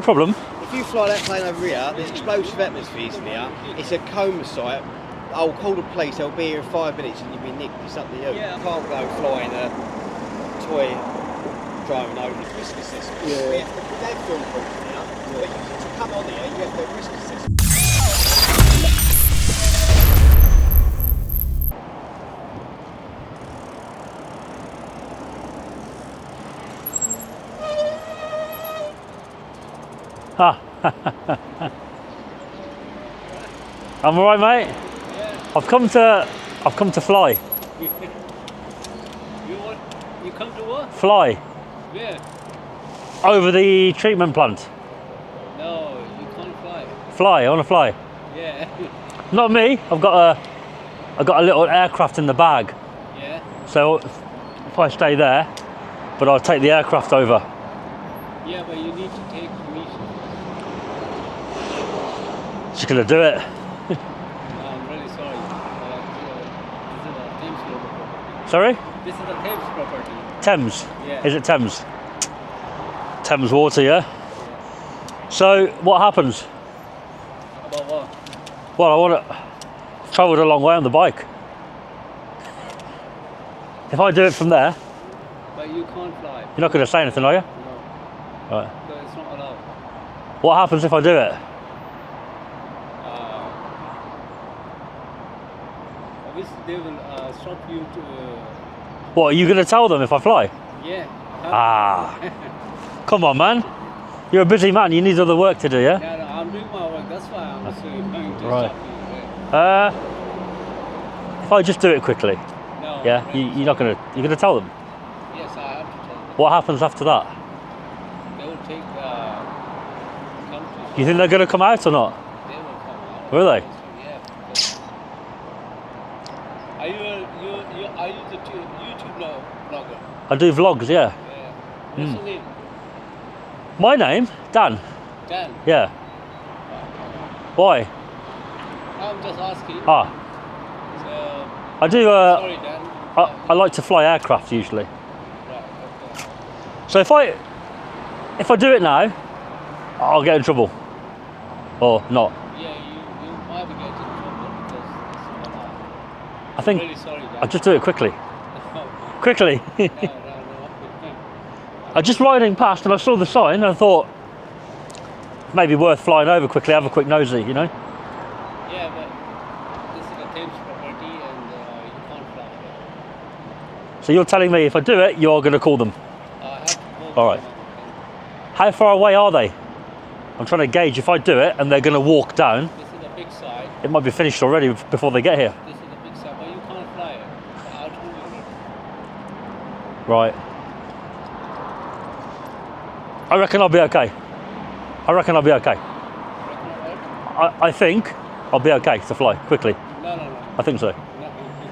No problem. If you fly that plane over here, there's explosive atmospheres in here. It's a coma site. I'll call the police. They'll be here in 5 minutes and you'll be nicked. It's up to you. Yeah. You can't go flying a toy driving over. Risk assessment. Yeah. We have to put that film proof in here. But to come on here, you have to have risk assessment. I'm alright, mate. Yeah. I've come to fly. You come to what? Fly. Where? Over the treatment plant. No, you can't fly. Fly, I want to fly. Yeah. Not me. I've got a little aircraft in the bag. Yeah. So if I stay there, but I'll take the aircraft over. Yeah, but you need to take permission. She's gonna do it. I'm really sorry. This is a Thames Water property. Sorry? This is a Thames property. Thames. Yeah. Is it Thames? Thames Water, yeah. So what happens? About what? Well, I want to travel a long way on the bike. If I do it from there, But you can't fly. you're not going to say anything, are you? No. Right. So it's not allowed. What happens if I do it? Obviously, they will stop you to. What, are you going to tell them if I fly? Yeah. Ah. Come on, man. You're a busy man. You need other work to do, yeah? Yeah, no, I'm doing my work. That's why I'm just going to Right. stop you. Yeah. If I just do it quickly, No. yeah? You're going to tell them? Yes, I have to tell them. What happens after that? They will take come to. Do you think they're going to come out or not? They will come out. Will they? Yeah. because- Are you the YouTube blogger? I do vlogs, yeah. Yeah. What's your name? My name? Dan. Dan. Yeah. Why? I'm just asking. Ah, So, I do, sorry, Dan. I like to fly aircraft usually. Right. Okay. So if I do it now, I'll get in trouble. Or not. Yeah, you might be getting in trouble because it's I think really sorry, Dan. I'll just do it quickly. No, Quickly. no. I was just riding past and I saw the sign and I thought, maybe worth flying over quickly, have a quick nosy, you know? Yeah, but this is a Thames property and you can't fly. So you're telling me if I do it, you're going to call them. I have to go. All right. How far away are they? I'm trying to gauge if I do it and they're going to walk down, This is a big site. it might be finished already before they get here. This is a big site, but you can't fly it. I'll tell you. Right. I reckon I'll be okay. I reckon I'll be okay. I think I'll be okay to fly quickly. No. I think so. No.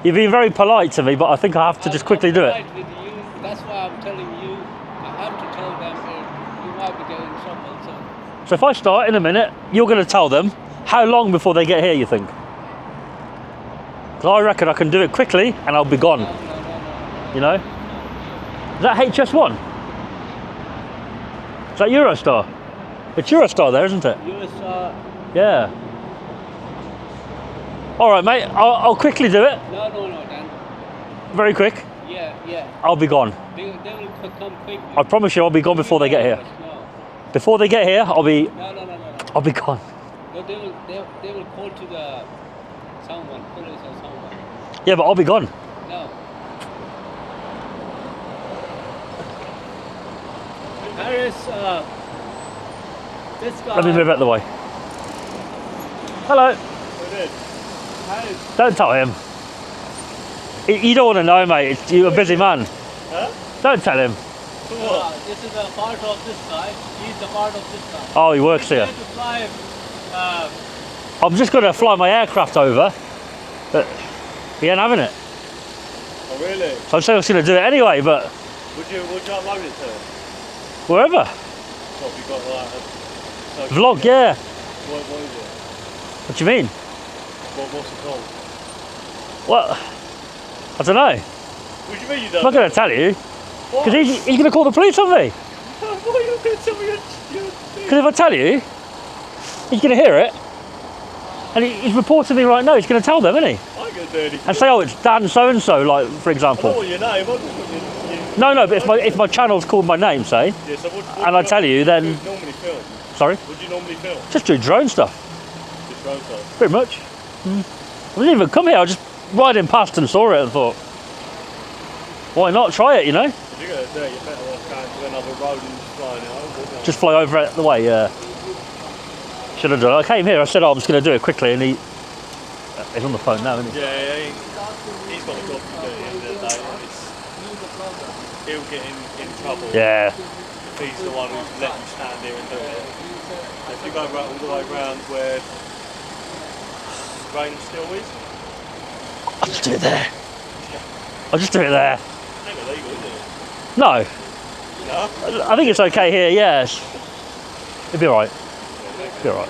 You've been very polite to me, but I think I have to just quickly do it. I'm with you. That's why I'm telling you. I have to tell them you might be getting in trouble. So if I start in a minute, you're going to tell them how long before they get here, you think? Because I reckon I can do it quickly and I'll be gone. No. You know? Is that HS1? Is that Eurostar? It's Eurostar there, isn't it? USA. Yeah. All right, mate. I'll quickly do it. No, Dan. Very quick. Yeah. I'll be gone. They will come quickly. I promise you, I'll be gone before they get here. No. Before they get here, I'll be No. gone. No, they will call to the someone, police or someone. Yeah, but I'll be gone. No. Harris, this guy. Let me move out the way. Hello. Harris. Don't tell him. You don't want to know, mate. You're a busy man. Huh? Don't tell him. This is a part of this guy. He's the part of this guy. Oh, he works here. To fly, I'm just going to fly my aircraft over, but he ain't having it. Oh, really? So I'm just going to do it anyway, but Would you upload it to? wherever. What, you got like a Vlog, yeah. What is it? What do you mean? What's it called? Well, I don't know. What do you mean you I'm don't? not going to tell you, because he's going to call the police on me. What are you going to tell me? Because if I tell you, he's going to hear it. And he's reporting me right now. He's going to tell them, isn't he? I ain't gonna do anything. And say, oh, it's Dan so-and-so, like, for I example. know what your name. I just want you. No, but if my channel's called my name, say, Yeah, so what and I tell you, then... do you normally film? Sorry? What do you normally film? Just do drone stuff, Just drone stuff. pretty much. I didn't even come here. I was just riding past and saw it and thought, why not try it, you know? If you're gonna do it, you better off going to another road and flying it over. Wouldn't you? Just fly over it the way, yeah. Should have done it. I came here, I said, oh, I'm just going to do it quickly, and he's on the phone now, isn't he? Yeah, he's got a job to do at the end of the day. He'll get in trouble Yeah. if he's the one who's let you stand here and do it. If you go all the way round where Rainham still is, I'll just do it there. I'll just do it there. it ain't illegal, is it? No, No? I think it's okay here, yes. It'll be alright. It'll be alright.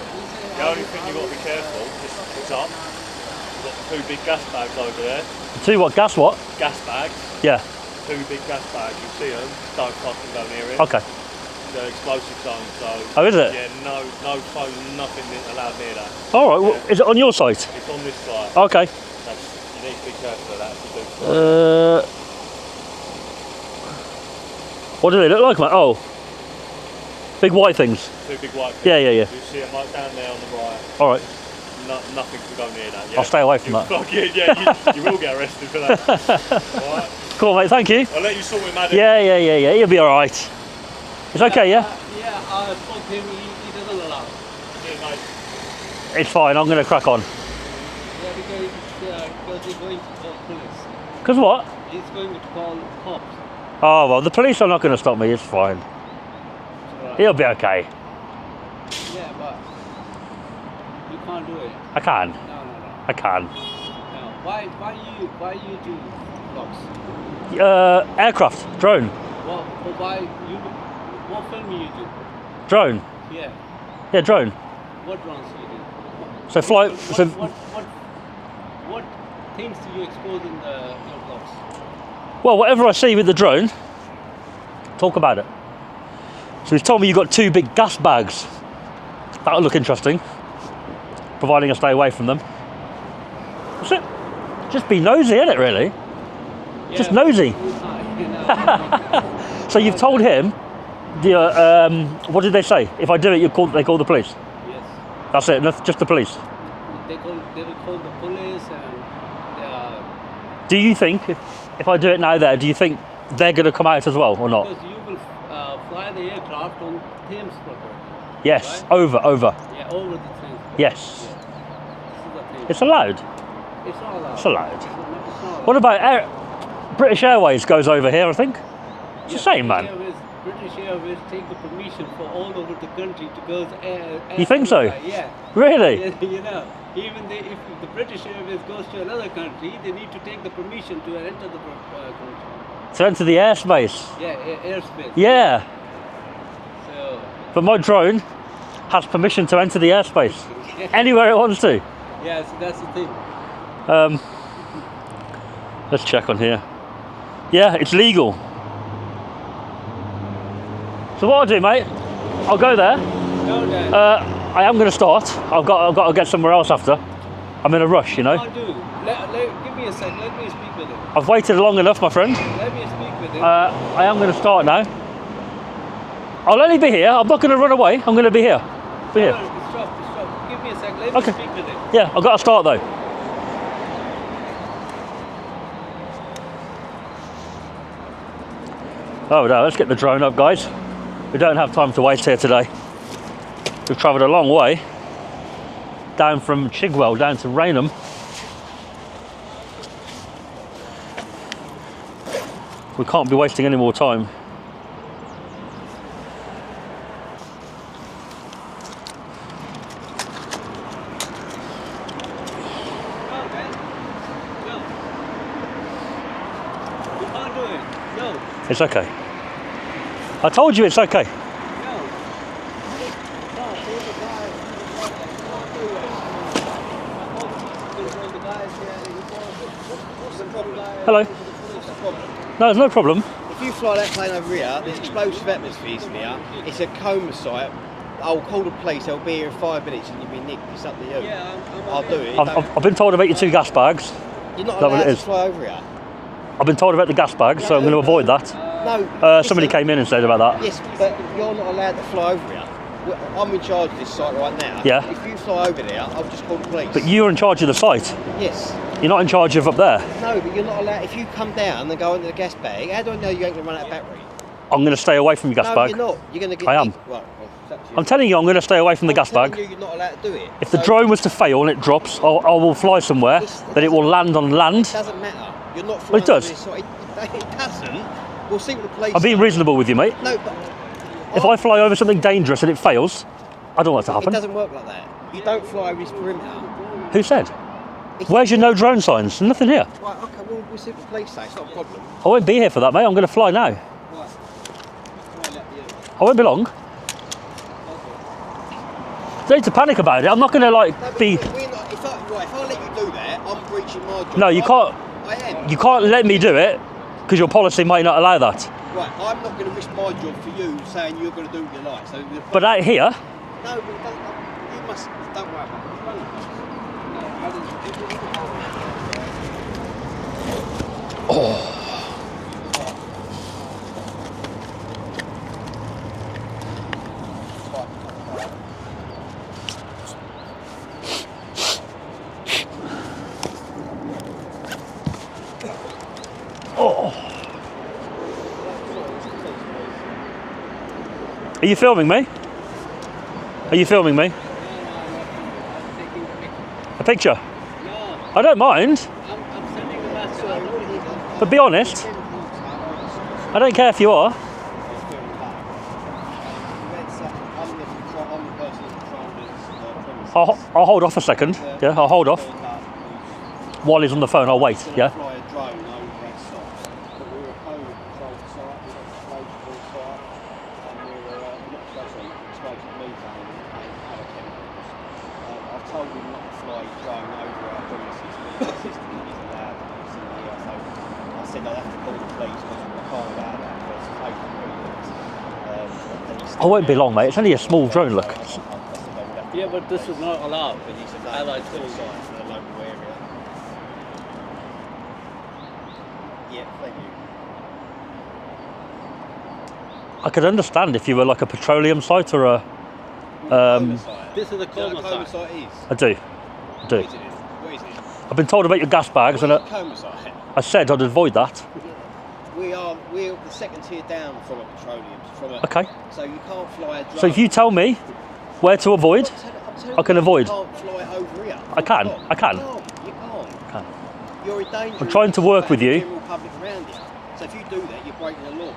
The only thing you've got to be careful is up. You've got the 2 big gas bags over there. Two what, gas what? Gas bags. Yeah, 2 big gas bags. You see them. Don't fucking go near it. okay. They're explosive zone, so... Oh, is it? Yeah, no phone, nothing allowed near that. Alright, well, is it on your site? It's on this side. Okay. So you need to be careful of that if you do. What do they look like, mate? Oh. Big white things. 2 big white things. Yeah. You see them right down there on the right. Alright, Nothing can go near that. Yeah? I'll stay away from that. Fuck yeah, you will get arrested for that. Alright? Cool, mate, thank you. I'll let you sort with Maddie. Yeah, you'll be alright. It's okay, yeah? Yeah, I spoke to him, he doesn't allow. Yeah, mate. It's fine, I'm going to crack on. Yeah, because he's going to call police. Because what? He's going to call cops. Oh, well, the police are not going to stop me, it's fine. Right. He'll be okay. Yeah, but you can't do it. I can. No. I can. No. Why you do vlogs? Aircraft, drone. What film you do? Drone. Yeah. Yeah, drone. What drones you do? So fly. What things do you expose in your vlogs? Well, whatever I see with the drone, talk about it. So he's told me you've got 2 big gas bags. That'll look interesting, providing I stay away from them. That's it. Just be nosy, innit, really? Yeah, Just nosy. So you've told him, what did they say? If I do it, they call the police. Yes. That's it, just the police. They will call the police and Do you think, if I do it now there, do you think they're going to come out as well or not? because you will fly the aircraft on Thames Water. Yes, Right? over. Yeah, over the Thames. Yes. Yeah. This is the thing. It's allowed. It's not allowed. It's allowed. It's not What about British Airways goes over here, I think? It's the same, man. British Airways take the permission for all over the country to go. You think so? Yeah. Really? You know, even if the British Airways goes to another country, they need to take the permission to enter the country. To enter the airspace. Yeah, airspace. Yeah. So. But my drone has permission to enter the airspace. Anywhere it wants to. Yeah, so that's the thing. Let's check on here. Yeah, it's legal. So what I'll do, mate, I'll go there. No, Dan. I am going to start. I've got to get somewhere else after. I'm in a rush, you know. I'll do. Give me a sec. Let me speak with him. I've waited long enough, my friend. Let me speak with him. I am going to start now. I'll only be here. I'm not going to run away. I'm going to be here. Be here. Stop. Give me a sec. Let me Okay. speak with him. Yeah, I've got to start though. Oh no, let's get the drone up, guys. We don't have time to waste here today. We've travelled a long way down from Chigwell down to Rainham. We can't be wasting any more time. You can't do it. No. It's okay. I told you it's okay. No. Hello. No, there's no problem. The If you fly that plane over here, there's explosive atmospheres in here. It's a coma site. I'll call the police. They'll be here in 5 minutes, and you'll be nicked. It's up to you. Yeah, I'll do it. I've been told about your 2 gas bags. You're not Is that what allowed it to is? fly over here. I've been told about the gas bags, so I'm going to avoid that. No. Somebody listen, came in and said about that. Yes, but you're not allowed to fly over here. I'm in charge of this site right now. Yeah. If you fly over there, I'll just call the police. But you're in charge of the site. Yes. You're not in charge of up there. No, but you're not allowed. If you come down and go into the gas bag, how do I know you ain't going to run out of battery? I'm going to stay away from your gas No, bag. you're not. You're going to get. I am. Well, it's up to you. I'm telling you, I'm going to stay away from the gas telling bag. you, you're not allowed to do it. If the drone was to fail and it drops, I will fly somewhere, then it will land on land. It doesn't matter. You're not flying Well, it does. over this site. It doesn't. We'll see what the police I'm being say. reasonable with you, mate. No, but If I fly over something dangerous and it fails, I don't want it to it happen. doesn't work like that. You don't fly over this perimeter. Who said? Where's your no drone signs? Nothing here. Right, okay, well, we'll see what the police say. It's not a problem. I won't be here for that, mate. I'm going to fly now. Right. Right, let you. I won't be long. Don't need to panic about it. I'm not going to No, like but be. we're not, if I let you do that, I'm breaching my job. No, you can't. I am. You can't let me do it because your policy might not allow that. Right, I'm not going to risk my job for you saying you're going to do what you like. So But out here, no, but you must. Don't worry about it. are you filming me? Are you filming me? A picture? No, I don't mind, I'm sending the message. but be honest. I don't care if you are. I'll hold off a second. Yeah, I'll hold off. While he's on the phone, I'll wait. Yeah. Fly a drone over that site. But we're a code control site, we've got explosive site, and we're not explosive, explosive methane and other chemicals. I've told him not to fly a drone over our premises, but the system is allowed to do something here. So I said I'll have to call the police because I can't allow that for safety reasons. I won't be long, mate. It's only a small drone. Look. Yeah, but this is not allowed. But he said As I no, told it's you. site for the local area. Yeah, thank you. I could understand if you were like a petroleum site or a. This is a Do you know coma what a coma site. site is? I do. What is it? What is it? I've been told about your gas bags, and What is a coma site? I said I'd avoid that. We're the second tier down from a petroleum. Okay. So you can't fly a drone. So if you tell me where to avoid, I can avoid. You can't fly over here. I can, You I can. can't. You can't. Can. You're in danger. I'm trying to work with you. General public around you. So if you do that, you're breaking the law.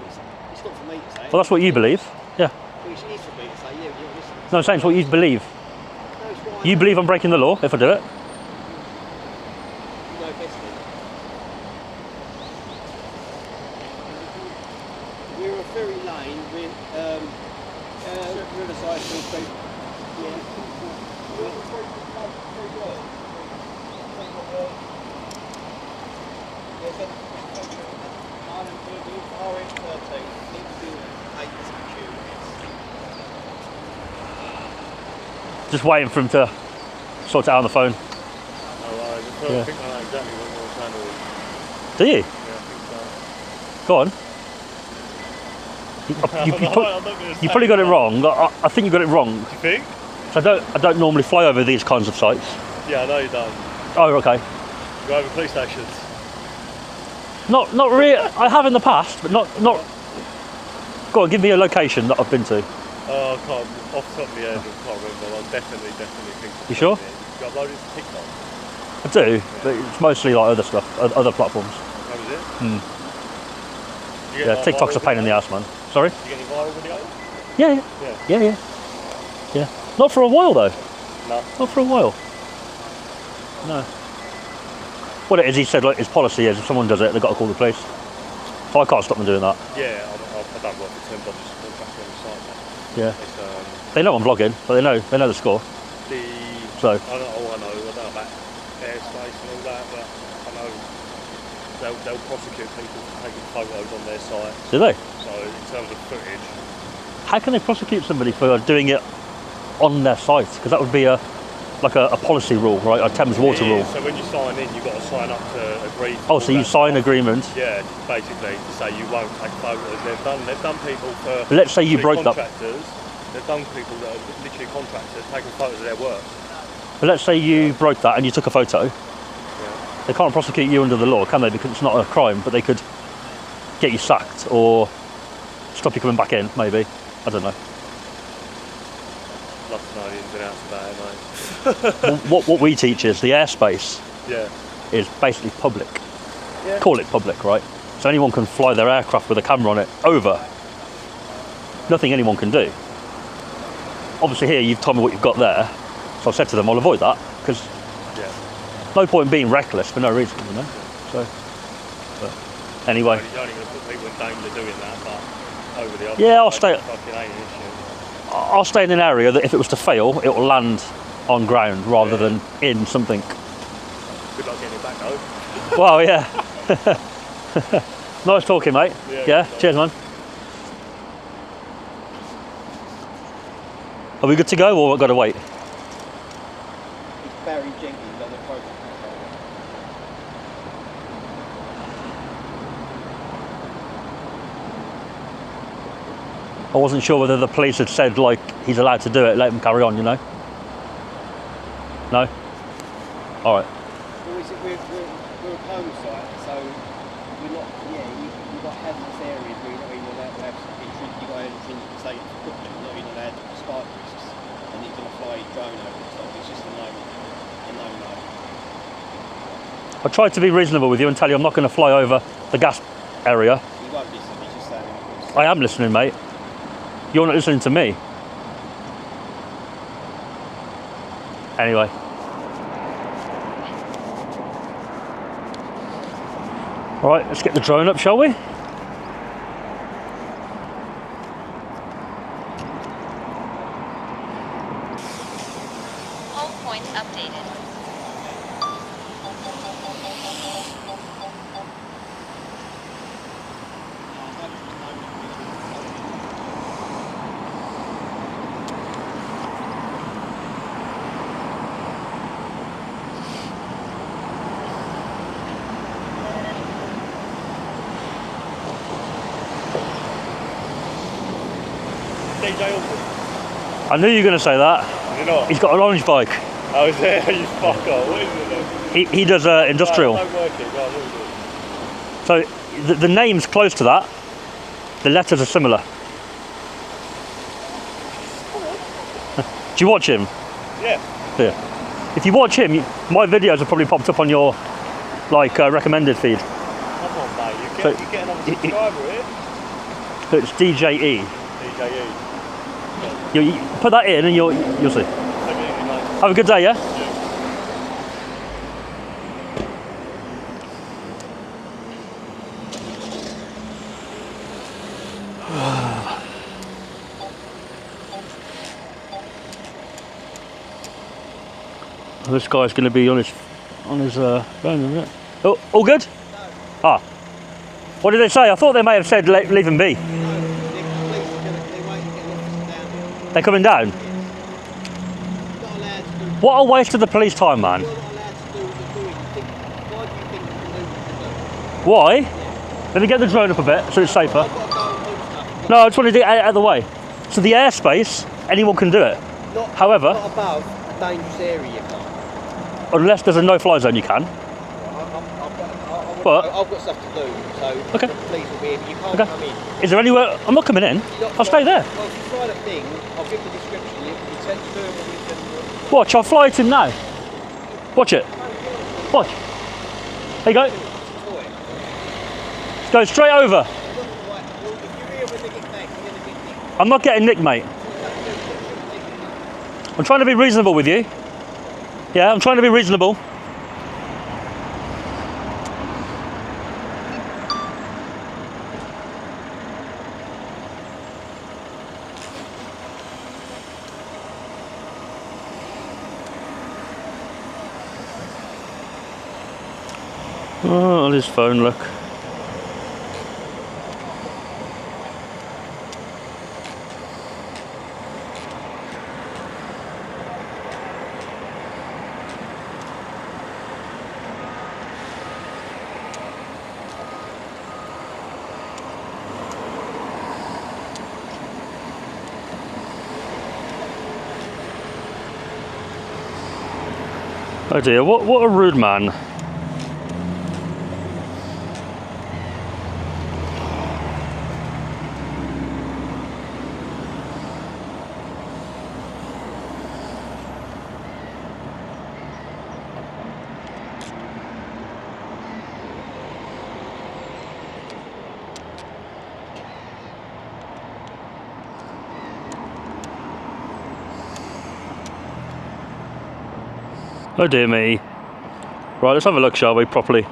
It's not for me to say. Well, that's what you believe. Yeah. Well, it is for me to say. Yeah, you're listening. No, I'm saying it's what you believe. No, it's what I You know. believe I'm breaking the law if I do it. You know best then. We're a ferry lane with Riverside Street. Just waiting for him to sort it out on the phone. No worries. I Yeah. think I know exactly what you're trying to do. Do you? Yeah, I think so. Go on. You probably got it wrong. I think you got it wrong. Do you think? So I don't normally fly over these kinds of sites. Yeah, I know you don't. Oh, okay. You go over police stations. Not really. I have in the past, but not. Go on, give me a location that I've been to. Oh, I can't, off the top of my head, I can't remember. I'll definitely think so. You sure? You uploaded to TikTok? I do, but it's mostly like other stuff, other platforms. That was it? Hmm. You get, Yeah, like, TikTok's a viral pain in the videos? ass, man. Sorry? You get any viral videos? Yeah, Yeah. yeah. Not for a while though. No. Not for a while. No. What it is, he said, like his policy is if someone does it, they've got to call the police. So I can't stop them doing that. Yeah, I don't work for Thames, I just contract on the site. Yeah. It's, They know I'm vlogging, so they know the score. I So don't know about airspace and all that, but I know they'll prosecute people for taking photos on their site. Do they? So in terms of footage, How can they prosecute somebody for doing it on their site? Because that would be like a policy rule, right? A Thames Water rule. so when you sign in, you've got to sign up to agree. Oh, so you sign agreement. Yeah, basically to say you won't take photos. They've done people for. But let's say you broke that. Contractors. They've done people that are literally contractors taking photos of their work. But let's say you broke that and you took a photo. Yeah. They can't prosecute you under the law, can they? Because it's not a crime, but they could get you sacked or stop you coming back in, maybe. I don't know. Love to know the ins and outs about it, mate. What we teach is the airspace Yeah. is basically public. Yeah. Call it public, right? So anyone can fly their aircraft with a camera on it over. Nothing anyone can do. Obviously here you've told me what you've got there, so I said to them I'll avoid that because Yeah. no point in being reckless for no reason, you know. So, but anyway. You're only going to put people in danger doing that, but over the other Yeah, I'll side, stay- fucking ain't an issue. I'll stay in an area that if it was to fail, it will land on ground rather than in something. Good luck getting it back though. Well, yeah. Nice talking, mate. Yeah. Cheers, man. Are we good to go, or we've got to wait? It's Barry Jenkins on the protocol. I wasn't sure whether the police had said like he's allowed to do it. Let him carry on, you know. No. All right. Well, we're a home site, so we're not. Yeah, you've got hazardous areas where you're not even allowed to have intrinsic. You've got intrinsic say equipment. You're not even allowed to spark risks, and you're going to fly your drone over and stuff. It's just a no-no. I tried to be reasonable with you and tell you I'm not going to fly over the gas area. You won't listen. He's just saying. I am listening, mate. You're not listening to me. Anyway. All right, let's get the drone up, shall we? Home point updated. DJ Alford. I knew you were going to say that. Is it not? He's got an orange bike. Oh, is it? You fuck off. What is it then? He does industrial. No, don't work it. Go on, what is it? So the name's close to that. The letters are similar. Do you watch him? Yeah. Yeah. If you watch him, my videos have probably popped up on your like recommended feed. Come on, mate. So, You're getting on a subscriber here. So it's DJE. DJE. You put that in and you'll see. Take it easy, mate. Have a good day, yeah? This guy's going to be on his phone, isn't it? Oh, all good? Ah. What did they say? I thought they may have said leave him be. They're coming down. What a waste of the police time, man. Why? Let me get the drone up a bit so it's safer. No, I just want to get it out of the way. So the airspace, anyone can do it. However, Not above a dangerous area, you can't. unless there's a no-fly zone, you can. But- I've got stuff to do, so Okay. the police will be here, but you can't Okay. come in. Is there anywhere? I'm not coming in. I'll stay there. Well, if you try the thing, I'll give the description. You tend to do it when you can. Watch, I'll fly it in now. Watch it. Watch. There you go. Go straight over. If you're here when they get back, you're going to get nicked. I'm not getting nicked, mate. I'm trying to be reasonable with you. Yeah, I'm trying to be reasonable. Oh, on his phone, look. Oh dear, what a rude man. Oh dear me. Right, let's have a look, shall we, properly.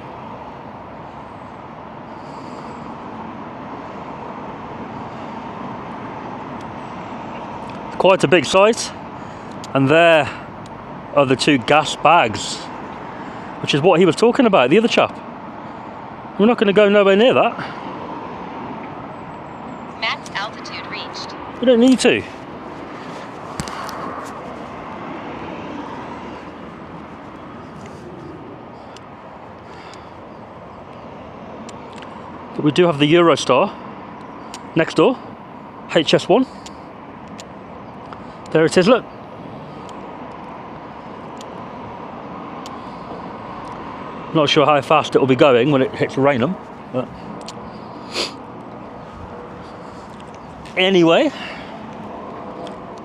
Quite a big site, and there are the 2 gas bags, which is what he was talking about, the other chap. We're not going to go nowhere near that. Max altitude reached. We don't need to. But we do have the Eurostar next door, HS1. There it is, look. Not sure how fast it will be going when it hits Rainham, but anyway,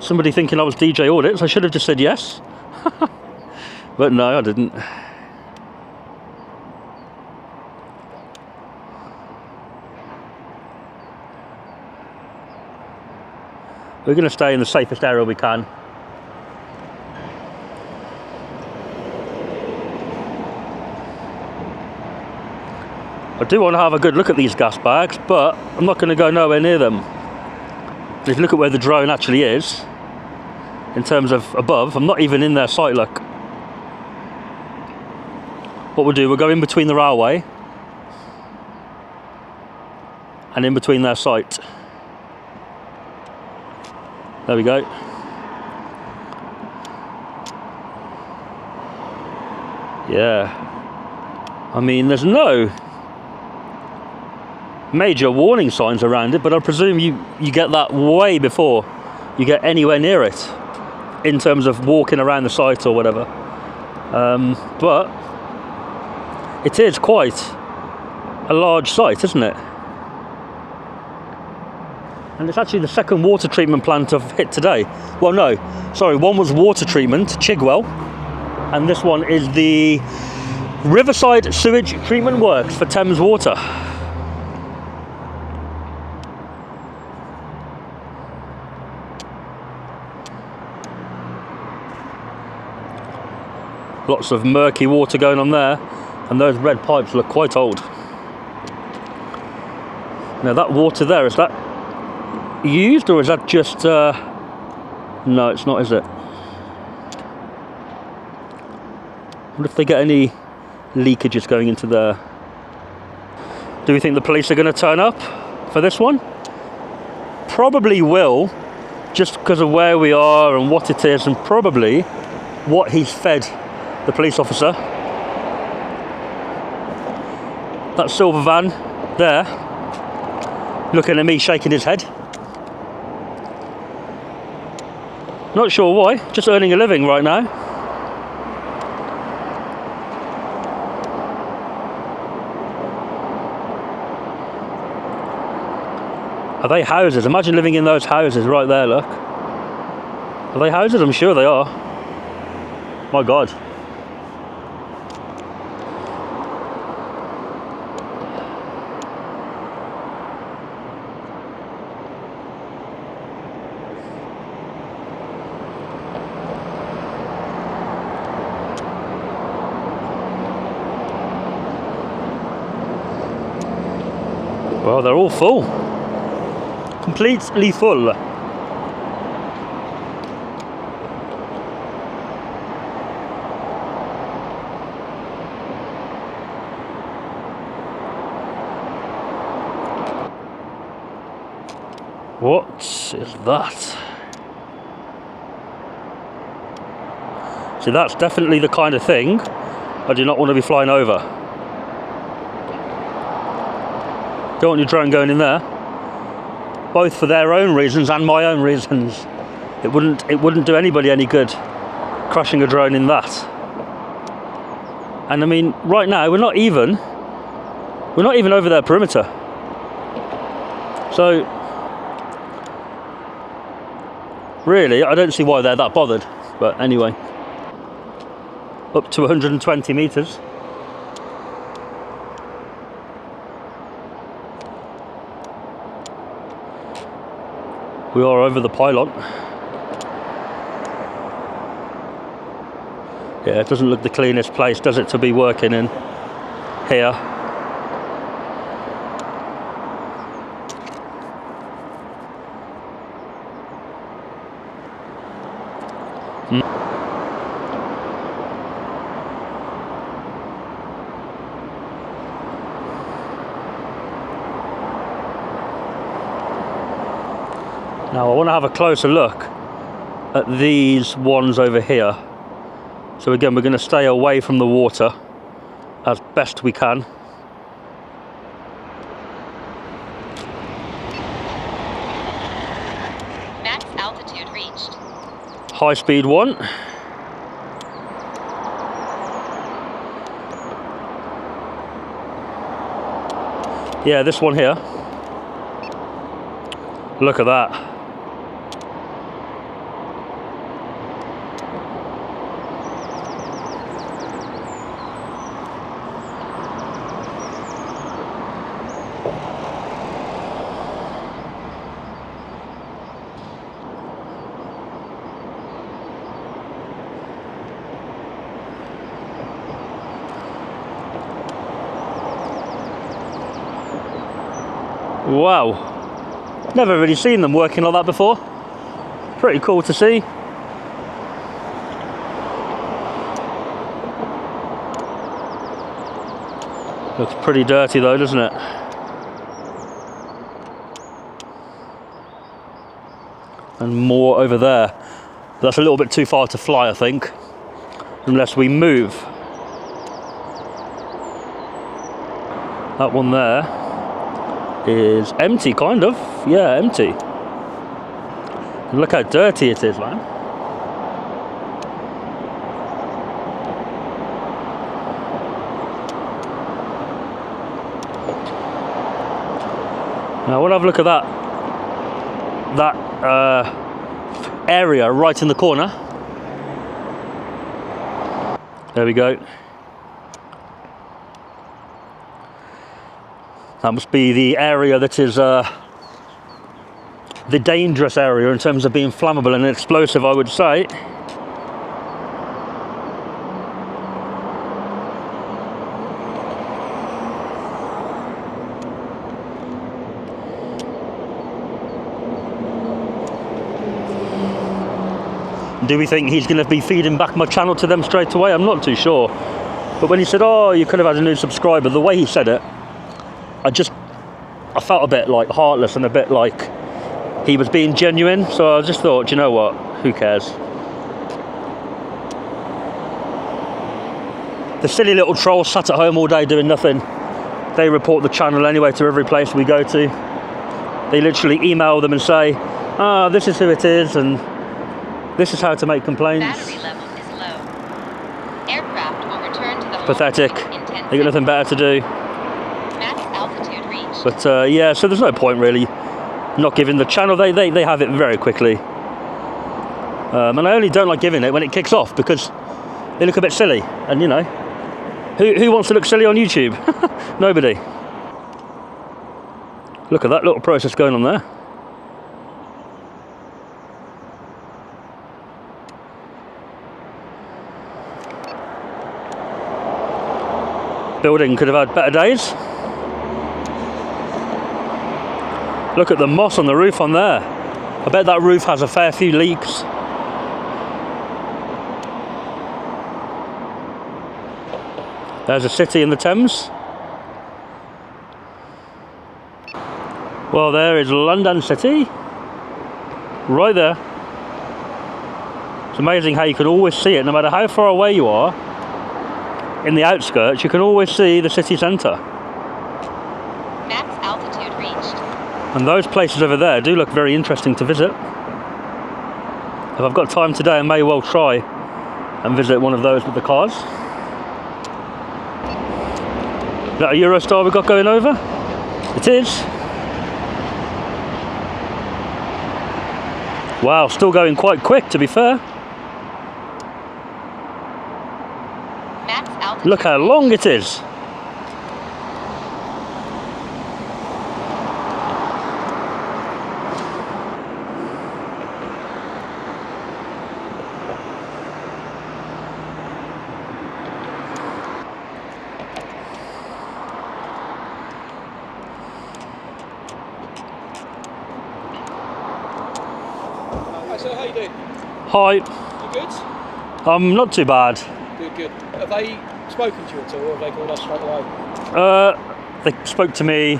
somebody thinking I was DJ Audits, I should have just said yes. But no, I didn't. We're going to stay in the safest area we can. I do want to have a good look at these gas bags, but I'm not going to go nowhere near them. If you look at where the drone actually is, in terms of above, I'm not even in their sight, look. What we'll do, we'll go in between the railway and in between their sight. There we go. Yeah. I mean, there's no major warning signs around it, but I presume you get that way before you get anywhere near it in terms of walking around the site or whatever. But it is quite a large site, isn't it? And it's actually the second water treatment plant I've hit today. Well, no, sorry, one was water treatment, Chigwell, and this one is the Riverside Sewage Treatment Works for Thames Water. Lots of murky water going on there, and those red pipes look quite old. Now that water there, is that used or is that just no, it's not, is it? I wonder if they get any leakages going into there. Do we think the police are going to turn up for this one? Probably will, just because of where we are and what it is, and probably what he's fed the police officer. That silver van there, looking at me shaking his head. Not sure why, just earning a living right now. Are they houses? Imagine living in those houses right there, look. Are they houses? I'm sure they are. My God. Well, they're all full. Completely full. What is that? See, that's definitely the kind of thing I do not want to be flying over. Don't want your drone going in there. Both for their own reasons and my own reasons. It wouldn't do anybody any good crashing a drone in that. And I mean, right now we're not even over their perimeter. So really, I don't see why they're that bothered. But anyway, up to 120 meters. We are over the pylon. Yeah, it doesn't look the cleanest place, does it, to be working in here. Now I want to have a closer look at these ones over here. So again, we're going to stay away from the water as best we can. Max altitude reached. High speed one. Yeah, this one here. Look at that. Wow, never really seen them working like that before. Pretty cool to see. Looks pretty dirty though, doesn't it? And more over there. That's a little bit too far to fly, I think, unless we move. That one there is empty, kind of. Yeah, empty. And look how dirty it is, man. Now we'll have a look at that area right in the corner. There we go. That must be the area that is the dangerous area in terms of being flammable and explosive, I would say. Do we think he's going to be feeding back my channel to them straight away? I'm not too sure. But when he said, oh, you could have had a new subscriber, the way he said it, I felt a bit like heartless and a bit like he was being genuine. So I just thought, you know what, who cares? The silly little trolls sat at home all day doing nothing. They report the channel anyway to every place we go to. They literally email them and say, ah, this is who it is and this is how to make complaints. Battery level is low. Aircraft will return to the home Pathetic. in 10 They got nothing better to do. Max altitude reached. But yeah, so there's no point really not giving the channel. They have it very quickly. And I only don't like giving it when it kicks off because they look a bit silly. And you know, who wants to look silly on YouTube? Nobody. Look at that little process going on there. Building could have had better days. Look at the moss on the roof on there. I bet that roof has a fair few leaks. There's a city in the Thames. Well, there is London City. Right there. It's amazing how you can always see it, no matter how far away you are. In the outskirts, you can always see the city centre. Max altitude reached. And those places over there do look very interesting to visit. If I've got time today, I may well try and visit one of those with the cars. Is that a Eurostar we've got going over? It is. Wow, still going quite quick, to be fair. Max altitude. Look how long it is. So how you doing? Hi. You good? Not too bad. Good. Have they spoken to you at all, or have they called us straight away? They spoke to me.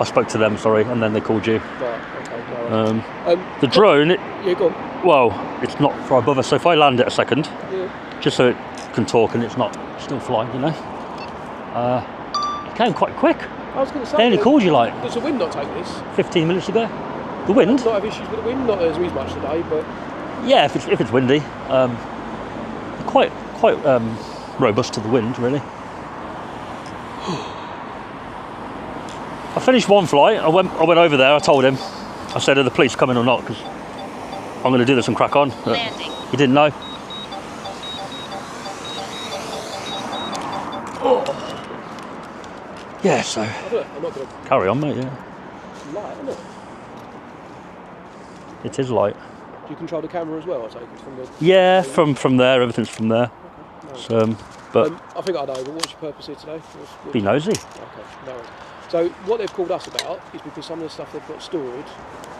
I spoke to them, sorry, and then they called you. Right, okay, no worries. The drone, Yeah, go on. well, it's not far above us, so if I land it a second, Yeah. just so it can talk and it's not still flying, you know. It came quite quick. I was going to say, They only called you like does the wind not take this? 15 minutes ago. The wind? Not have issues with the wind, not as much today, but Yeah, if it's windy. Quite robust to the wind, really. I finished one flight. I went over there. I told him. I said, "Are the police coming or not?" Because I'm going to do this and crack on. But Landing. he didn't know. Yeah, so I'm not going to carry on, mate. Yeah, lie, isn't it? it is light. Do you control the camera as well, I take it, from the... Yeah, from there, everything's from there. No. So, but I think I know, but what's your purpose here today? be nosy. Okay, no worries. So what they've called us about is because some of the stuff they've got stored,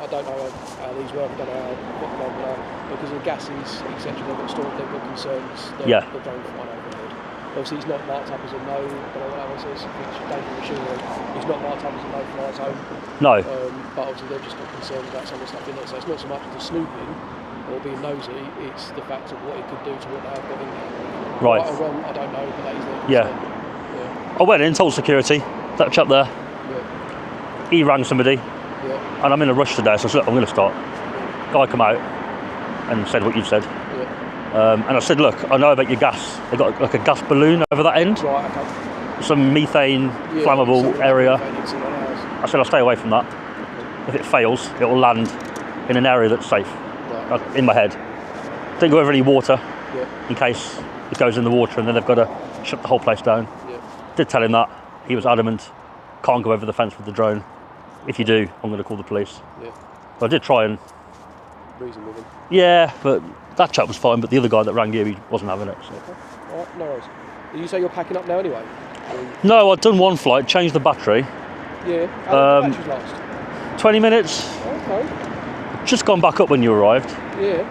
I don't know how these work, I don't know what the number are, because of the gases, etc. they've got stored, they've got concerns that Yeah. the drone flying overhead. Obviously it's not marked up as a no, I don't know what that one says, it's dangerous machinery. It's not marked up as a no-fly zone, No. but obviously they've just got concerns about some of the stuff in there. So it's not so much the snooping or being nosy, it's the fact of what it could do to what they have got in there. Right. Or wrong, I don't know, but that is their Yeah. concern. Yeah. I went in, told security. That chap there, Yeah. he rang somebody, Yeah. and I'm in a rush today, so I said, "Look, I'm going to start." Guy come out and said what you said. Yeah. And I said, "Look, I know about your gas. They got like a gas balloon over that end, Right, okay. some methane, Yeah, flammable something area." like that, someone else. I said, "I'll stay away from that. If it fails, it will land in an area that's safe." Right. In my head, didn't go over any water Yeah. in case it goes in the water, and then they've got to shut the whole place down. Yeah. Did tell him that. He was adamant. Can't go over the fence with the drone. If you do, I'm going to call the police. Yeah. So I did try and Reason with him. yeah, but that chap was fine. But the other guy that rang you, he wasn't having it. So. Okay. All right, no worries. You say you're packing up now anyway? No, I'd done one flight, changed the battery. Yeah. How long did the batteries last? 20 minutes. Okay. Just gone back up when you arrived. Yeah.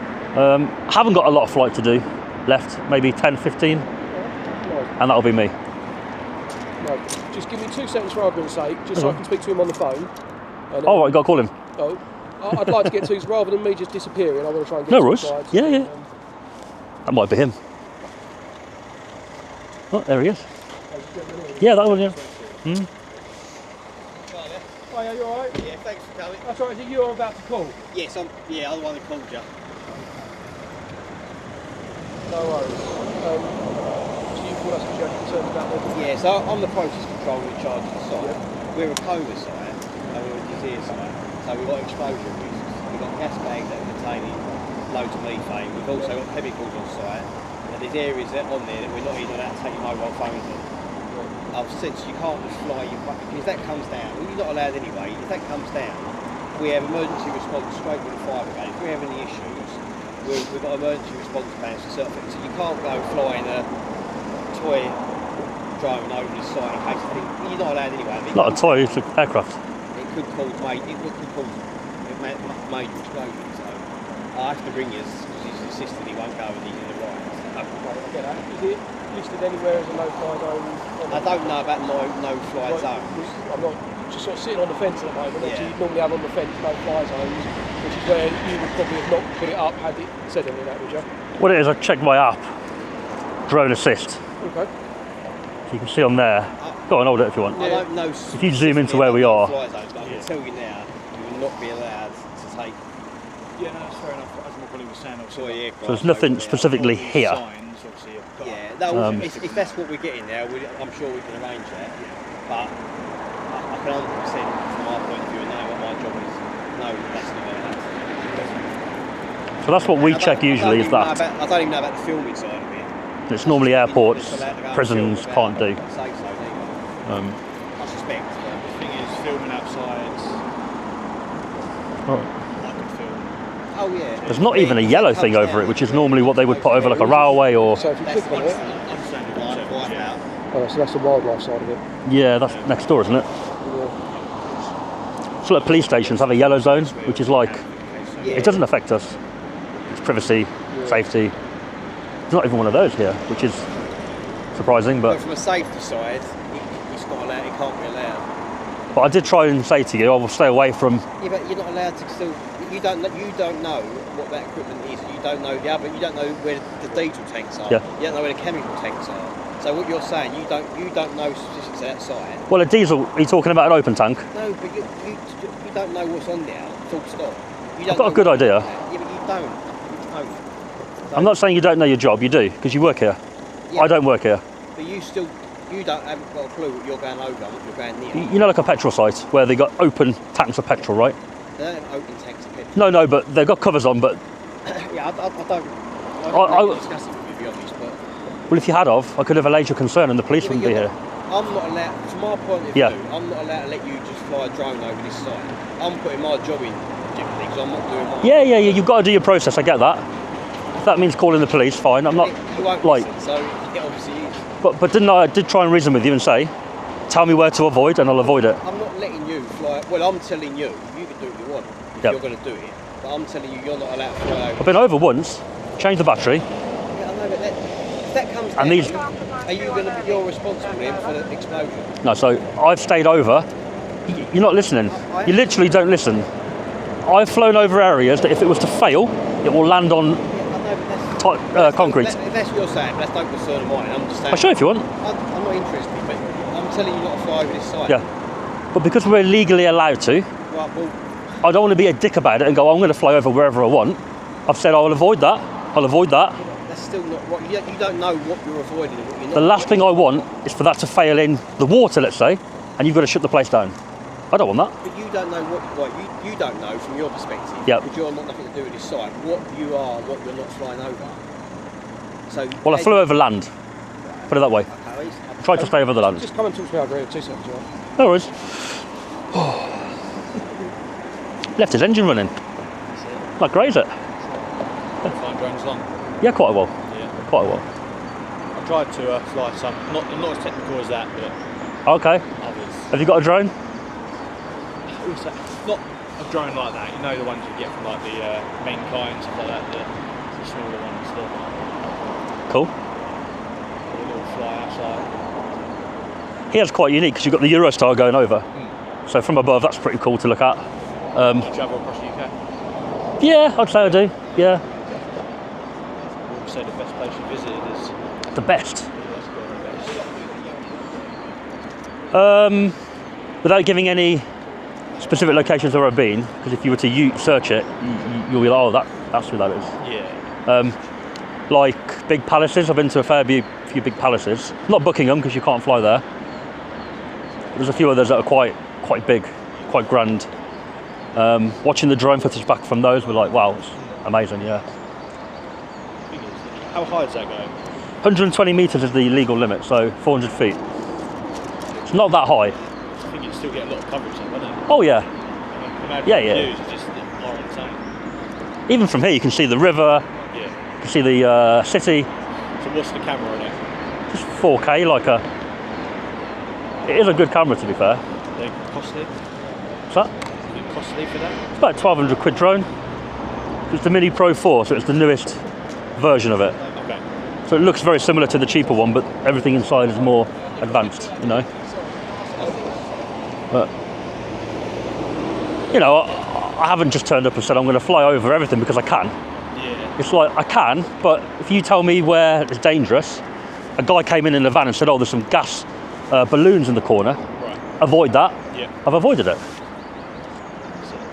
Haven't got a lot of flight to do left. Maybe 10, 15, No. and that'll be me. No. Just give me 2 seconds for argument's sake, just so I can speak to him on the phone. And, Oh, right, you got to call him. Oh, I'd like to get to rather than me just disappearing. I want to try and get No to worries. the sides. Yeah. That might be him. Oh, there he is. Yeah, that one, yeah. Oh, yeah, you alright? Yeah, thanks for coming. That's right, is it you I'm about to call? Yes, I'm the one that called you. No worries. So you call us because you have concerns about the... Yeah, so I'm the process controller in charge of the site. We're a coma site, and we're a disease site, so we've got exposure risks. We've got gas bags that are containing loads of methane. We've also got chemicals on site, and there's areas that on there that we're not even allowed to take your mobile phones on. I've said you can't just fly your because if that comes down, well, you're not allowed anyway. If that comes down, we have emergency response straight with the fire brigade. If we have any issues, we've got emergency response plans for certain things. So you can't go flying a toy drone over the site in case you're not allowed anyway. I mean, Not a toy, it's an aircraft. It could cause major explosions. So I have to ring you because he's insisted he won't go and he's in the right. I get that. Is it listed anywhere as a no-fly zone? I don't know about no-fly zones. I'm not just sort of sitting on the fence at the moment. Yeah. Obviously, you'd normally have on the fence no-fly zones, which which is where you would probably have not put it up had it said any of that, would you? What it is, I checked my app, drone assist. Okay. So you can see on there. Go on, hold it if you want. I don't know. If you zoom into where we are. Fly zones, but I can tell you now, you will not be allowed to take Yeah, no, that's fair enough. As my colleague was saying, obviously, toy aircraft. So there's nothing over there. specifically here. signs, obviously, have got. Yeah, no, if that's what we're getting there, I'm sure we can arrange that. But I can 100% from our point of view know what my job is. No, that's not allowed. So that's what we check usually, is that. I don't even know about the filming side of it. It's normally airports, Just allowed to go and prisons film can't do. without say so, do you? I suspect. The thing is, filming outside, I could film. Oh yeah. There's not even a yellow thing over it, which is normally what they would put over like a railway or... So if you click on it, oh, so that's the wildlife side of it. Yeah, that's next door, isn't it? Yeah. So like police stations have a yellow zone, which is like... Yeah. It doesn't affect us. It's privacy, safety. There's not even one of those here, which is surprising, But but... from a safety side, it's not allowed. It can't be allowed. But I did try and say to you, I will stay away from... Yeah, but you're not allowed to still. You don't know what that equipment is. You don't know the other. You don't know where the diesel tanks are. Yeah. You don't know where the chemical tanks are. So what you're saying, you don't know statistics outside. Well, a diesel, are you talking about an open tank? No, but you don't know what's on there. Full stop. You don't I've got a know good what's idea. on there. Yeah, but you don't. I'm not saying you don't know your job, you do, because you work here. Yeah, I don't work here. But you haven't got a clue what you're going over, what you're going near. You know, like a petrol site where they got open tanks of petrol, right? They don't have open tanks of petrol. No, but they've got covers on. But Yeah, I don't. I Discuss it with you, to be honest, but well, if you had of, I could have allayed your concern, and the police wouldn't be here. I'm not allowed, from my point of view, I'm not allowed to let you just fly a drone over this site. I'm putting my job in jeopardy because I'm not doing mine. Yeah. You've got to do your process. I get that. If that means calling the police, fine. I'm not You won't like. listen, so it obviously is. But didn't I did try and reason with you and say, tell me where to avoid, and I'll avoid it. I'm not letting you fly. Well, I'm telling you, you can do what you want if Yep. you're going to do it. But I'm telling you, you're not allowed to fly over. I've been over once, changed the battery. Yeah, I know, but if that comes And down, these- are you going to be you're responsible then for the explosion? No, so I've stayed over. You're not listening. You literally don't listen. I've flown over areas that if it was to fail, it will land on Yeah, I know, but that's concrete. If that's what you're saying, that's no concern of mine. I'm just saying. I'll show you if you want. I'm not interested, but I'm telling you not to fly over this site. Yeah. But because we're legally allowed to, Right, well, I don't want to be a dick about it and go, I'm going to fly over wherever I want. I've said I'll avoid that. I'll avoid that. that's still not what you don't know what you're avoiding and what you're not. The last thing I want is for that to fail in the water, let's say, and you've got to shut the place down. I don't want that. But you don't know you don't know from your perspective. Yep. Because you're not nothing to do with this site. What you are, what you're not flying over. So. Well, I flew over land. Put it that way. Okay, I tried to stay over the land. Just come and talk to me over here, 2 seconds, right? No worries. Left his engine running. Not great, is it? Flying drones long. Yeah, quite a while. Yeah. Quite a while. I tried to fly some, not as technical as that, but Okay. others. Have you got a drone? Not a drone like that, you know, the ones you get from like the main kind, stuff like that, the smaller ones, Cool. the little fly outside. Here's quite unique because you've got the Eurostar going over. So from above, that's pretty cool to look at. Do you travel across the UK? Yeah, I'd say I do. Yeah. I would say the best place you visited is The best. best. Without giving any specific locations where I've been, because if you were to search it, you'll be like, oh, that's who that is. Yeah. Like big palaces, I've been to a few big palaces. Not Buckingham, because you can't fly there. There's a few others that are quite big, quite grand. Watching the drone footage back from those, we're like, wow, it's amazing, yeah. How high is that going? 120 metres is the legal limit, so 400 feet. It's not that high. I think you'd still get a lot of coverage though, wouldn't it? Oh yeah. Imagine Yeah, the yeah. views are just are insane. Even from here, you can see the river, Yeah. you can see the city. So what's the camera on it? Just 4K, it is a good camera, to be fair. Are they costly? What's that? Is it costly for that? It's about 1,200 quid drone. It's the Mini Pro 4, so it's the newest version of it. Okay. So it looks very similar to the cheaper one, but everything inside is more advanced, you know. But You know, I haven't just turned up and said I'm going to fly over everything because I can. Yeah. It's like, I can, but if you tell me where it's dangerous, a guy came in a van and said, oh, there's some gas balloons in the corner, Right. avoid that. Yeah. I've avoided it.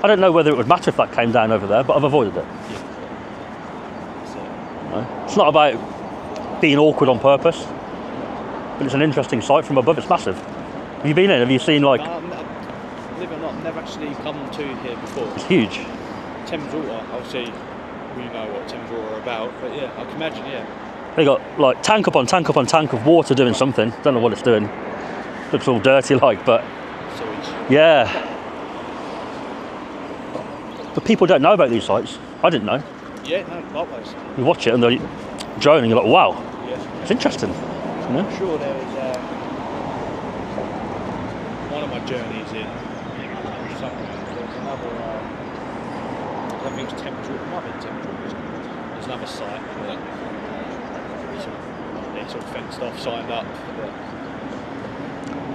I don't know whether it would matter if that came down over there, but I've avoided it. So, No? It's not about being awkward on purpose, but it's an interesting sight from above. It's massive. Have you been in? Have you seen, like, believe it or not, I've never actually come to here before. it's huge. Thames Water, obviously, we know what Thames Water are about, but yeah, I can imagine, yeah. They got, like, tank upon tank upon tank of water doing something. Don't know what it's doing. Looks all dirty, like, but Sewage. yeah. But people don't know about these sites. I didn't know. Yeah, no, likewise. You watch it and they're drone and you're like, wow, Yeah. it's interesting. You know? I'm sure there was one of my journeys in somewhere. There was another, I think it was Thames Water, it might be Thames Water. There's another site that they sort of fenced off, signed up.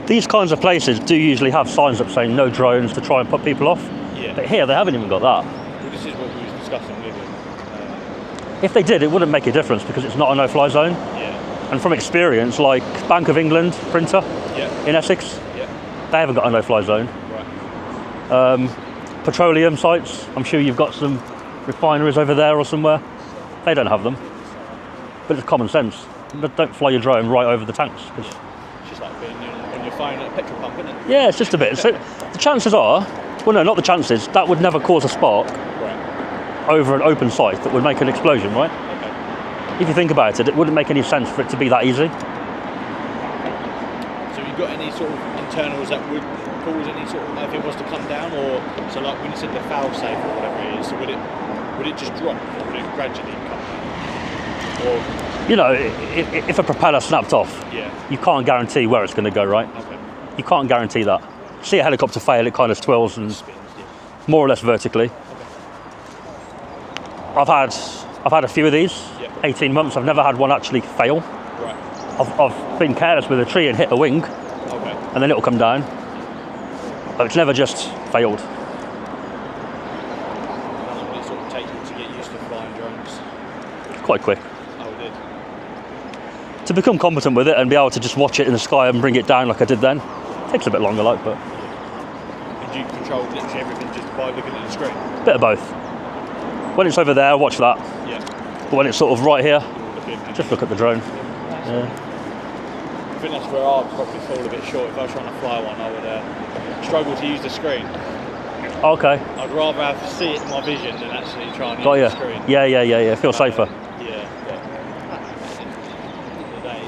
These kinds of places do usually have signs up saying no drones to try and put people off. Yeah. But here they haven't even got that. Well, this is what we was discussing with him. If they did, it wouldn't make a difference because it's not a no-fly zone. Yeah. And from experience, like Bank of England printer Yeah. in Essex, Yeah. they haven't got a no-fly zone. Right. Petroleum sites, I'm sure you've got some refineries over there or somewhere. They don't have them. But it's common sense. Don't fly your drone right over the tanks. 'Cause It's just like being on your phone at a petrol pump, isn't it? yeah, it's just a bit. So the chances are, well, no, not the chances. That would never cause a spark Right. over an open site that would make an explosion, right? Okay. If you think about it, it wouldn't make any sense for it to be that easy. So have you got any sort of internals that would cause any sort of, if it was to come down, or so like when you said the foul safe or whatever it is, so would it just drop or would it gradually come down? Or You know, if a propeller snapped off, yeah. you can't guarantee where it's going to go, right? Okay. You can't guarantee that. See a helicopter fail, it kind of twirls and Spins, yeah. more or less vertically. I've had a few of these, Yeah. 18 months. I've never had one actually fail. Right. I've been careless with a tree and hit a wing, Okay. and then it'll come down. But it's never just failed. How long would it sort of take you to get used to flying drones? Quite quick. Oh, it did. To become competent with it and be able to just watch it in the sky and bring it down like I did then, takes a bit longer, like, but And you control literally everything just by looking at the screen? a bit of both. When it's over there, watch that. Yeah. But when it's sort of right here, You're looking and just look at the drone. Yeah. I think that's where I'd probably fall a bit short. If I was trying to fly one, I would struggle to use the screen. Okay, I'd rather see it in my vision than actually try and got use you. the screen. Yeah. Feel safer. Yeah. At the end of the day,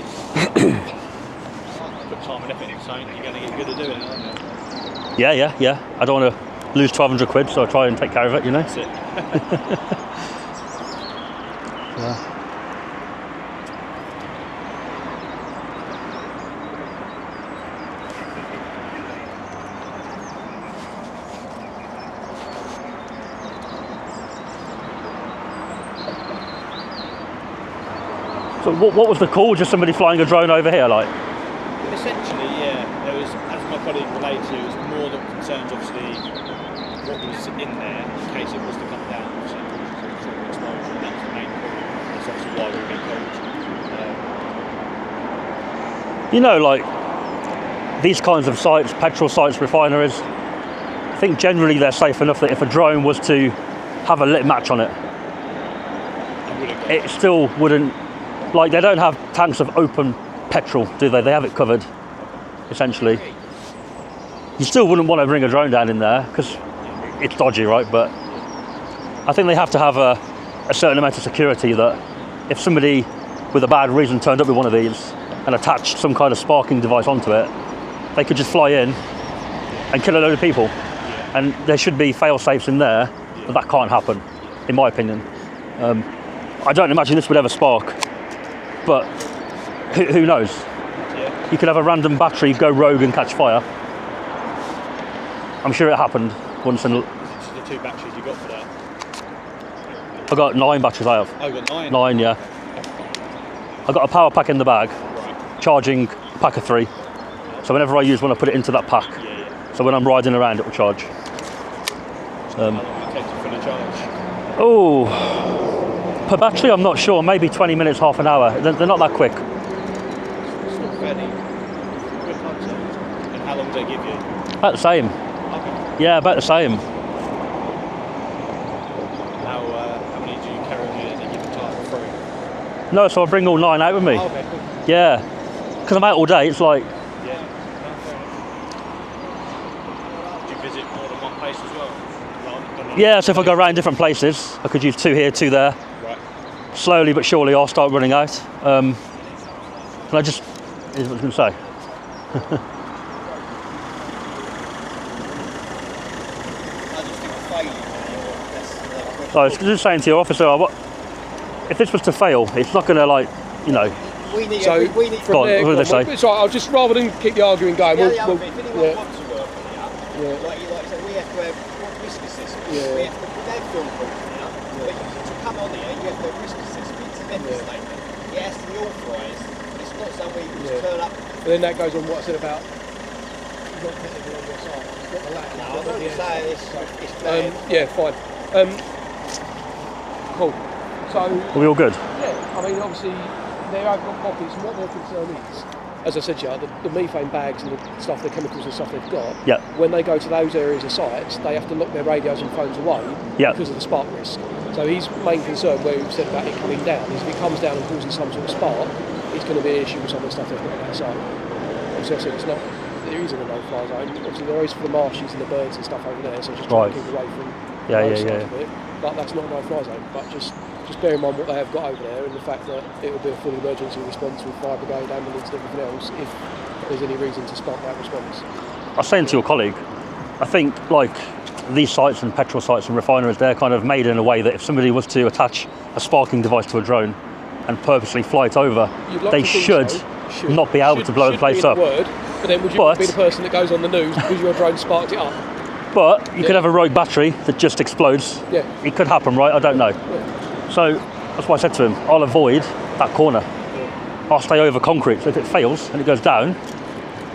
put time and effort into something, you're going to get good at doing it, aren't you? Yeah. I don't want to lose 1,200 quid, so I try and take care of it, you know. That's it. Yeah. So what was the call? Just somebody flying a drone over here, like? Essentially, yeah. There was, as my colleague related to, it was more that concerns obviously what was in there in case it was to come down. Obviously, some sort of explosion. That was the main call. That's obviously why we were being called. You know, like these kinds of sites, petrol sites, refineries, I think generally they're safe enough that if a drone was to have a lit match on it, it still wouldn't, like they don't have tanks of open petrol, do they? They have it covered, essentially. You still wouldn't want to bring a drone down in there because it's dodgy, right? But I think they have to have a certain amount of security that if somebody with a bad reason turned up with one of these and attached some kind of sparking device onto it, they could just fly in and kill a load of people. And there should be fail-safes in there, but that can't happen, in my opinion. I don't imagine this would ever spark, but who knows? Yeah. You could have a random battery go rogue and catch fire. I'm sure it happened once in. This is the 2 batteries you got for that. I got 9 batteries. I have Oh, you got 9? 9, yeah. I got a power pack in the bag, Right. charging a pack of 3. So whenever I use one, I put it into that pack. Yeah. So when I'm riding around, it will charge. How long will it take to fill a charge? Oh, per battery, I'm not sure. Maybe 20 minutes, half an hour. They're not that quick. It's not fairly quick, I'd say. And how long do they give you? About the same. Okay. Yeah, about the same. How many do you carry on you at any given time? 3? No, so I bring all 9 out with me. Okay, cool. Yeah, because I'm out all day. It's like, Yeah. Do you visit more than one place as well? yeah. So if I go around different places, I could use 2 here, 2 there. Right. Slowly but surely, I'll start running out. And I just, here's what I was going to say. I just think it's failing. That's I was just saying to your officer, if this was to fail, it's not going to we need. So we need. Go on, what did they say? It's all right, I'll just, rather than keep the arguing going, If we'll, anyone wants to work here, like you said, we have to have risk assessments. Yeah. We have film proof here, but to come on here, you have to have risk assessments, a method statement. It has to be authorised. It's not something you just turn up. but then that goes on what I said about not technically on your side. It's got the lack. No, I'm not just saying it's bad. Yeah, fine. Cool. So, Are we all good? yeah, I mean, obviously, they have got pockets, and what their concern is, as I said to you, the methane bags and the stuff, the chemicals and stuff they've got, Yeah. when they go to those areas of sites, they have to lock their radios and phones away Yeah. because of the spark risk. So his main concern, where we've said about it coming down, is if it comes down and causes some sort of spark, it's going to be an issue with some of the stuff they've got on that site. Obviously, I said it's not, there isn't a no-fly zone. Obviously, there is for the marshes and the birds and stuff over there, so just try Right. to keep away from Yeah, those yeah, sides yeah. of it. But that's not a no-fly zone. But just bear in mind what they have got over there and the fact that it will be a full emergency response with fire brigade, ambulance, and everything else if there's any reason to spark that response. I was saying to your colleague, I think these sites and petrol sites and refineries, they're kind of made in a way that if somebody was to attach a sparking device to a drone and purposely fly it over, You'd like they to think should so. not be able to blow the place be in up. the word, but then would you But- be the person that goes on the news because your drone sparked it up? But you could have a rogue battery that just explodes. Yeah. It could happen, right? I don't know. So that's why I said to him, I'll avoid that corner. I'll stay over concrete. So if it fails and it goes down,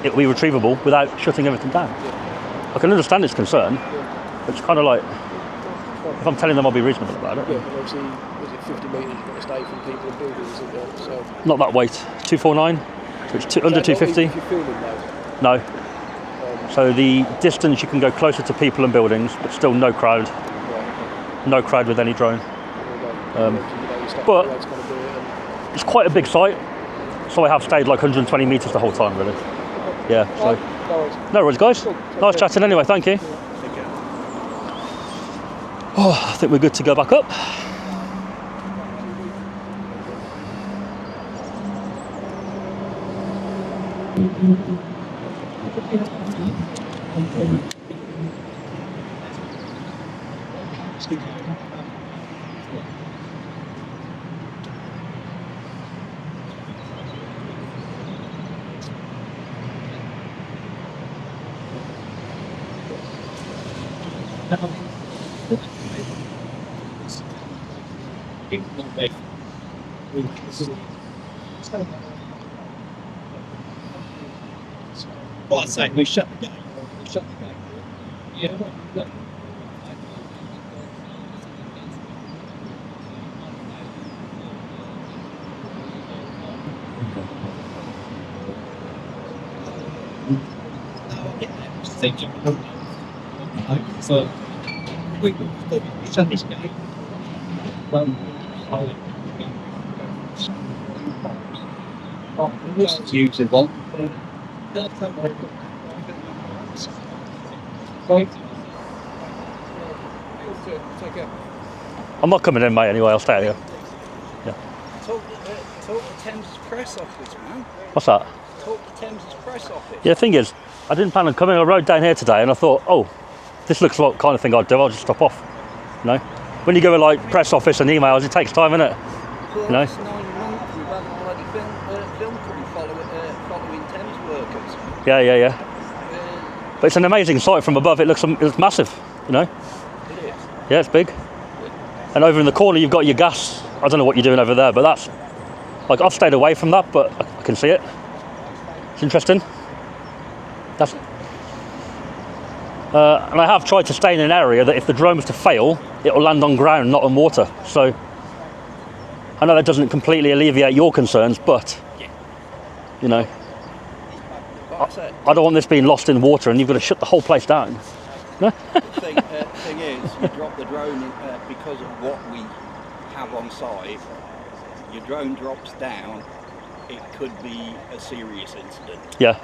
it will be retrievable without shutting everything down. I can understand his concern. It's kind of like, if I'm telling them, I'll be reasonable about it. Yeah, and obviously, was it 50 metres you've got to stay from people and buildings, isn't there? So, Not that weight. 249. So it's under Is that not 250. If you're filming though. No. So the distance you can go closer to people and buildings, but still no crowd. Right. No crowd with any drone. But but- It's quite a big site, so I have stayed like 120 metres the whole time, really. Yeah. So no worries, guys. Nice chatting anyway. Thank you. Oh, I think we're good to go back up. Well, I say we shut the gate. We shut the gate. Yeah. Look. So we shut this gate. This is usable. Take care. I'm not coming in, mate. Anyway, I'll stay here. Talk to Thames press office, man. What's that? Talk to Thames press office. Yeah, the thing is, I didn't plan on coming. I rode down here today, and I thought, oh, this looks like the kind of thing I'd do. I'll just stop off. You know, when you go with like press office and emails, it takes time, innit? For You know? the last 9 months, we've had a bloody film crew following Thames workers. Yeah. But it's an amazing sight from above. It looks massive. You know? It is. Yeah, it's big. And over in the corner, you've got your gas. I don't know what you're doing over there, but that's like I've stayed away from that, but I can see it. It's interesting. That's And I have tried to stay in an area that if the drone was to fail, it will land on ground, not on water. So I know that doesn't completely alleviate your concerns, but you know, I don't want this being lost in water and you've got to shut the whole place down. The thing is, you drop the drone in, because of what we have on site. Your drone drops down, it could be a serious incident. Yeah.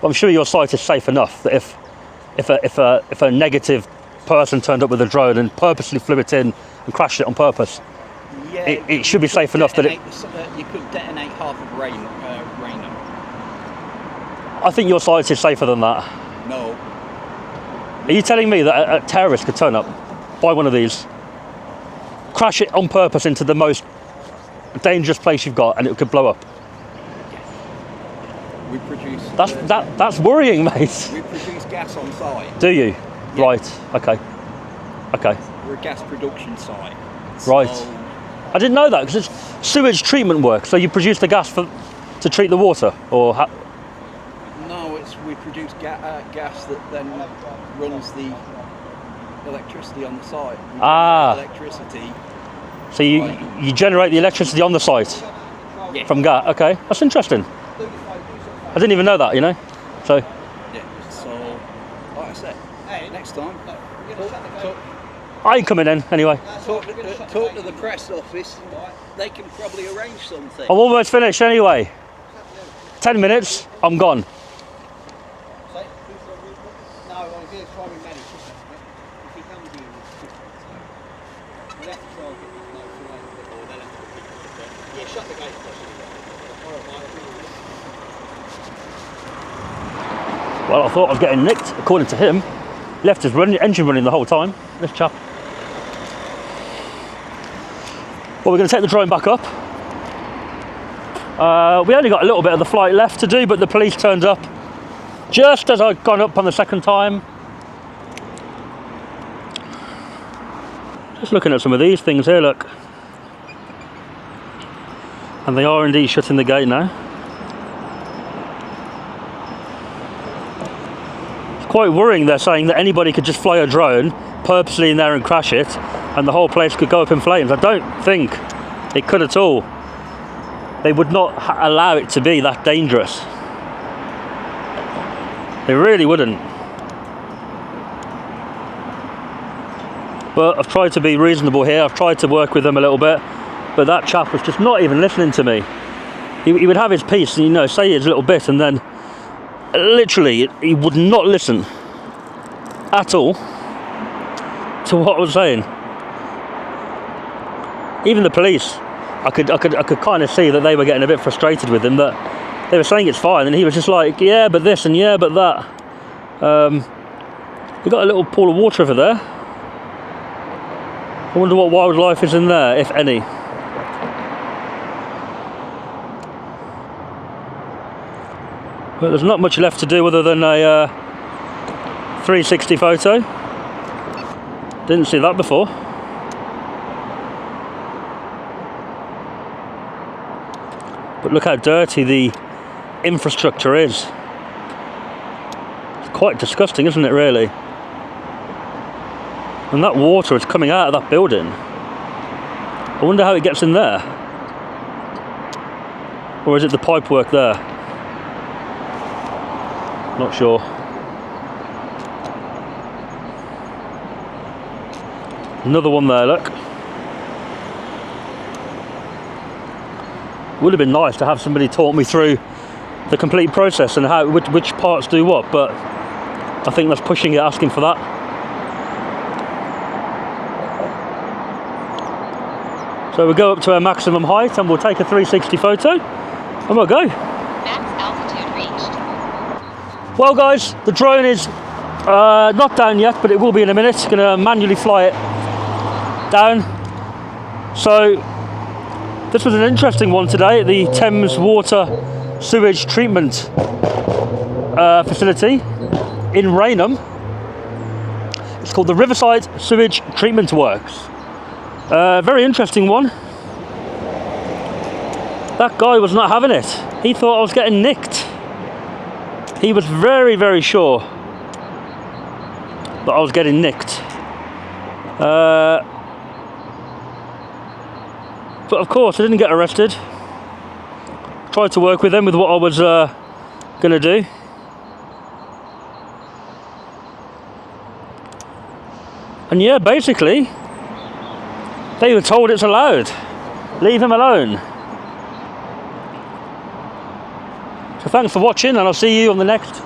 But I'm sure your site is safe enough that if a negative person turned up with a drone and purposely flew it in and crashed it on purpose, Yeah, it should be safe enough that it. You could detonate half of Rainham. I think your site is safer than that. No. Are you telling me that a terrorist could turn up, buy one of these, crash it on purpose into the most dangerous place you've got, and it could blow up? We produce. That's worrying, mate. We produce gas on site. Do you? Yeah. Right. Okay. We're a gas production site. Right. So, I didn't know that because it's sewage treatment work. So you produce the gas to treat the water, or no, we produce gas that then runs the electricity on the site. We electricity. So you generate the electricity on the site from gas. Okay, that's interesting. I didn't even know that, you know. So. Yeah. So, like I said, next time. I ain't coming in anyway. Talk to the press office. They can probably arrange something. I'm almost finished anyway. 10 minutes, I'm gone. Well, I thought I was getting nicked, according to him. Left his engine running the whole time, this chap. Well, we're going to take the drone back up. We only got a little bit of the flight left to do, but the police turned up just as I'd gone up on the second time. Just looking at some of these things here, look. And they are indeed shutting the gate now. Quite worrying. They're saying that anybody could just fly a drone purposely in there and crash it and the whole place could go up in flames. I don't think it could at all. They would not allow it to be that dangerous. They really wouldn't. But I've tried to be reasonable here. I've tried to work with them a little bit, but that chap was just not even listening to me. He would have his piece and, you know, say his little bit, and then literally he would not listen at all to what I was saying. Even the police, I could kind of see that they were getting a bit frustrated with him, that they were saying it's fine and he was just like, yeah but this and yeah but that. We've got a little pool of water over there. I wonder what wildlife is in there, if any. But there's not much left to do other than a 360 photo. Didn't see that before. But look how dirty the infrastructure is. It's quite disgusting, isn't it, really? And that water is coming out of that building. I wonder how it gets in there. Or is it the pipework there? Not sure. Another one there, look. Would have been nice to have somebody talk me through the complete process and how which parts do what, but I think that's pushing it, asking for that. So we'll go up to our maximum height and we'll take a 360 photo and we'll go. Max altitude reached. Well guys, the drone is not down yet, but it will be in a minute. Going to manually fly it down. So this was an interesting one today at the Thames Water Sewage Treatment facility in Rainham. It's called the Riverside Sewage Treatment Works. Very interesting one. That guy was not having it. He thought I was getting nicked. He was very, very sure that I was getting nicked. But of course I didn't get arrested. Tried to work with them with what I was going to do. And yeah, basically, they were told it's allowed. Leave him alone. So thanks for watching, and I'll see you on the next